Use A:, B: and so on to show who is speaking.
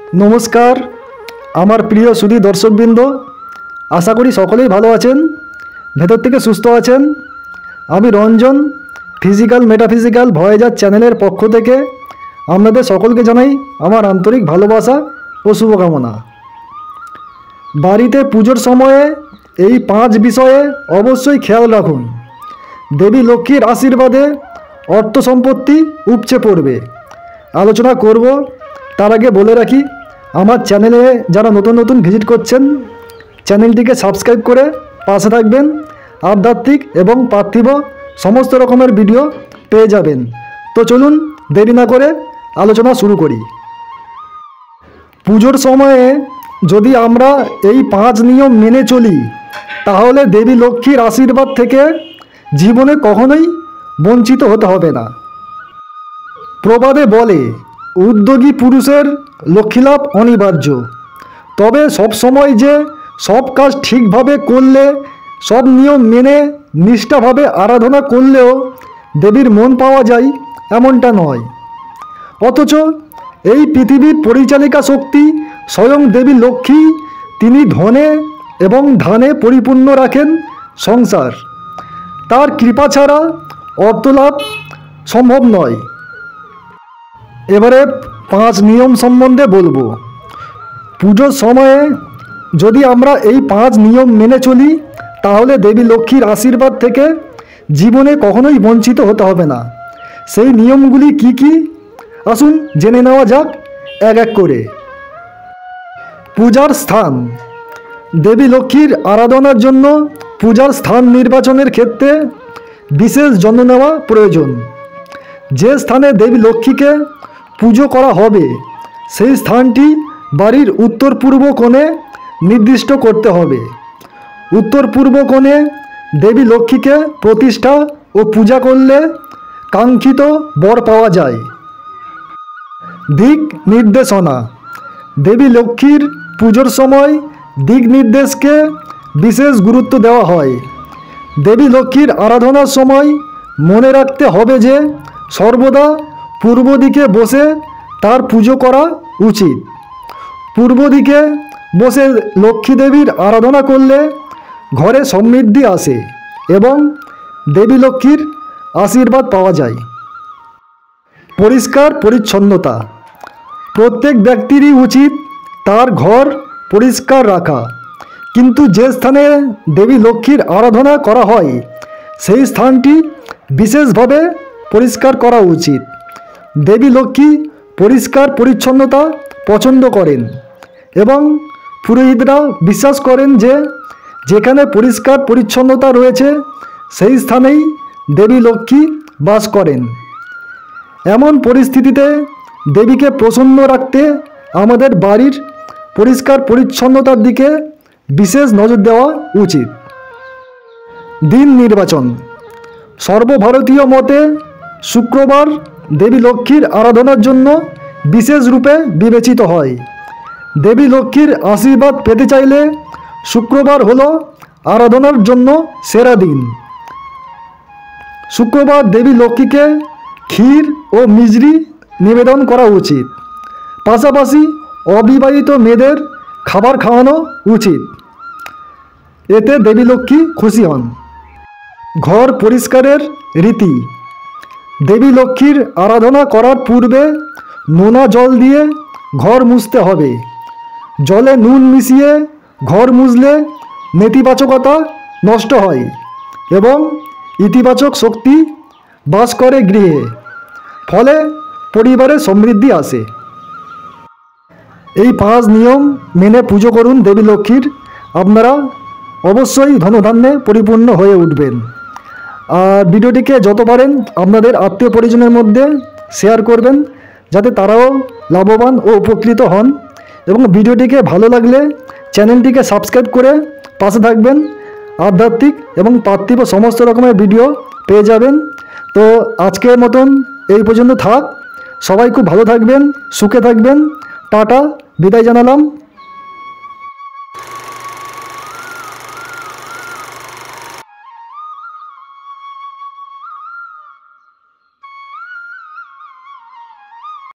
A: নমস্কার আমার প্রিয় সুধী দর্শকবৃন্দ, আশা করি সকলেই ভালো আছেন, ভেতর থেকে সুস্থ আছেন। আমি রঞ্জন ফিজিক্যাল মেটাফিজিক্যাল ভয়েজার চ্যানেলের পক্ষ থেকে আপনাদের সকলকে জানাই আমার আন্তরিক ভালোবাসা ও শুভকামনা। বাড়িতে পুজোর সময়ে এই 5 বিষয়ে অবশ্যই খেয়াল রাখুন। দেবী লক্ষ্মীর আশীর্বাদে অর্থ সম্পত্তি উপচে পড়বে। আলোচনা করব, তার আগে বলে রাখি আমার চ্যানেলে যারা নতুন নতুন ভিজিট করছেন চ্যানেলটিকে সাবস্ক্রাইব করে পাশে থাকবেন। আধ্যাত্মিক এবং পার্থিব সমস্ত রকমের ভিডিও পেয়ে যাবেন। তো চলুন দেরি না করে আলোচনা শুরু করি। পুজোর সময়ে যদি আমরা এই 5 নিয়ম মেনে চলি তাহলে দেবী লক্ষ্মীর আশীর্বাদ থেকে জীবনে কখনোই বঞ্চিত হতে হবে না। প্রবাদে বলে, উদ্যোগী পুরুষের লক্ষ্মীলাভ অনিবার্য। তবে সব সময় যে সব কাজ ঠিকভাবে করলে, সব নিয়ম মেনে নিষ্ঠাভাবে আরাধনা করলেও দেবীর মন পাওয়া যায় এমনটা নয়। অথচ এই পৃথিবীর পরিচালিকা শক্তি স্বয়ং দেবী লক্ষ্মী, তিনি ধনে এবং ধানে পরিপূর্ণ রাখেন সংসার। তার কৃপা ছাড়া অর্থলাভ সম্ভব নয়। এবারে 5 নিয়ম সম্বন্ধে বলবো। পুজোর সময়ে যদি আমরা এই 5 নিয়ম মেনে চলি তাহলে দেবী লক্ষ্মীর আশীর্বাদ থেকে জীবনে কখনোই বঞ্চিত হতে হবে না। সেই নিয়মগুলি কি কি আসুন জেনে নেওয়া যাক এক এক করে। পূজার স্থান। দেবী লক্ষ্মীর আরাধনার জন্য পূজার স্থান নির্বাচনের ক্ষেত্রে বিশেষ যত্ন নেওয়া প্রয়োজন। যে স্থানে দেবী লক্ষ্মীকে পুজো করা হবে সেই স্থানটি বাড়ির উত্তর পূর্ব কোণে নির্দিষ্ট করতে হবে। উত্তর পূর্ব কোণে দেবী লক্ষ্মীকে প্রতিষ্ঠা ও পূজা করলে কাঙ্ক্ষিত বর পাওয়া যায়। দিক নির্দেশনা। দেবী লক্ষ্মীর পুজোর সময় দিক নির্দেশকে বিশেষ গুরুত্ব দেওয়া হয়। দেবী লক্ষ্মীর আরাধনার সময় মনে রাখতে হবে যে সর্বদা পূর্ব দিকে বসে তার পুজো করা উচিত। পূর্ব দিকে বসে লক্ষ্মী দেবীর আরাধনা করলে ঘরে সমৃদ্ধি আসে এবং দেবী লক্ষ্মীর আশীর্বাদ পাওয়া যায়। পরিষ্কার পরিচ্ছন্নতা। প্রত্যেক ব্যক্তিরই উচিত তার ঘর পরিষ্কার রাখা, কিন্তু যে স্থানে দেবী লক্ষ্মীর আরাধনা করা হয় সেই স্থানটি বিশেষভাবে পরিষ্কার করা উচিত। দেবী লক্ষ্মী পরিষ্কার পরিচ্ছন্নতা পছন্দ করেন এবং পুরোহিতরা বিশ্বাস করেন যে যেখানে পরিষ্কার পরিচ্ছন্নতা রয়েছে সেই স্থানেই দেবী লক্ষ্মী বাস করেন। এমন পরিস্থিতিতে দেবীকে প্রসন্ন রাখতে আমাদের বাড়ির পরিষ্কার পরিচ্ছন্নতার দিকে বিশেষ নজর দেওয়া উচিত। দিন নির্বাচন। সর্বভারতীয় মতে শুক্রবার দেবী লক্ষ্মীর আরাধনার জন্য বিশেষ রূপে বিবেচিত হয়। দেবী লক্ষ্মীর আশীর্বাদ পেতে চাইলে শুক্রবার হলো আরাধনার জন্য সেরা দিন। শুক্রবার দেবী লক্ষ্মীকে ক্ষীর ও মিজরি নিবেদন করা উচিত। পাশাপাশি অবিবাহিত মেয়েদের খাবার খাওয়ানো উচিত। এতে দেবী লক্ষ্মী খুশি হন। ঘর পরিষ্কারের রীতি। দেবী লক্ষ্মীর আরাধনা করার পূর্বে নোনা জল দিয়ে ঘর মুছতে হবে। জলে নুন মিশিয়ে ঘর মুছলে নেতিবাচকতা নষ্ট হয় এবং ইতিবাচক শক্তি বাস করে গৃহে, ফলে পরিবারে সমৃদ্ধি আসে। এই 5 নিয়ম মেনে পুজো করুন দেবী লক্ষ্মীর, আপনারা অবশ্যই ধনধান্যে পরিপূর্ণ হয়ে উঠবেন। আর ভিডিওটিকে যত পারেন আপনাদের আত্মীয় পরিজনের মধ্যে শেয়ার করবেন যাতে তারাও লাভবান ও উপকৃত হন। এবং ভিডিওটিকে ভালো লাগলে চ্যানেলটিকে সাবস্ক্রাইব করে পাশে থাকবেন। আধ্যাত্মিক এবং পার্থিব সমস্ত রকমের ভিডিও পেয়ে যাবেন। তো আজকের মতন এই পর্যন্ত থাক। সবাই খুব ভালো থাকবেন, সুখে থাকবেন। টাটা, বিদায় জানালাম।